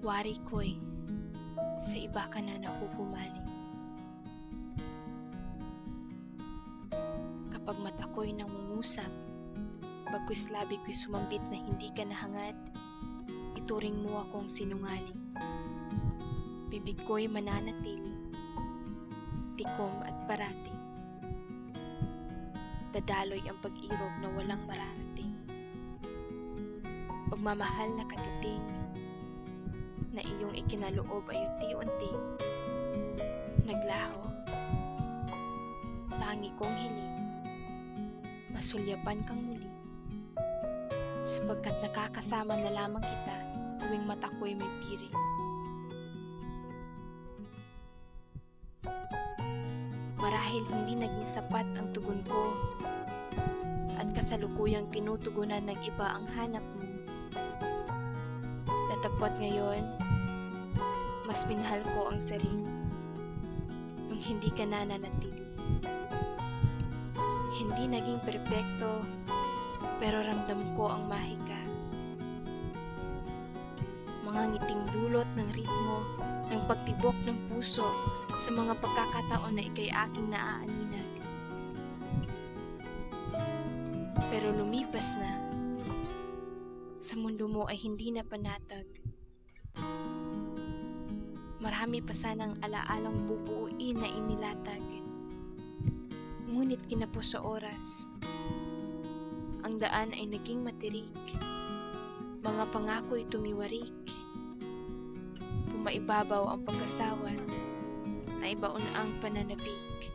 Wari ko'y sa iba ka na nahuhumaling. Kapag mata ko'y nangungusap, bagkus labi ko'y sumambit na hindi ka nahangad, ituring mo akong sinungaling. Bibig ko'y mananatili, tikom at parating. Dadaloy ang pag-irog na walang mararating. Pagmamahal na katiting, na iyong ikinaloob ay unti-unting naglaho. Tangi kong hiling, masulyapan kang muli, sapagkat nakakasama na lamang kita tuwing mata ko'y may piring. Marahil hindi naging sapat ang tugon ko at kasalukuyang tinutugunan ng iba ang hanap mo. Datapwat ngayon, mas minahal ko ang sarili nung hindi ka nananatili. Hindi naging perpekto, pero ramdam ko ang mahika. Mga ngiting dulot ng ritmo, ng pagtibok ng puso sa mga pagkakataon na ika'y aking naaaninag. Pero lumipas na, sa mundo mo ay hindi na panatag. Marami pa sanang alaalang bubuuin na inilatag. Ngunit kinapos sa oras, ang daan ay naging matirik. Mga pangako'y tumiwarik. Pumaibabaw ang pagkasawa na ibaon ang pananabik.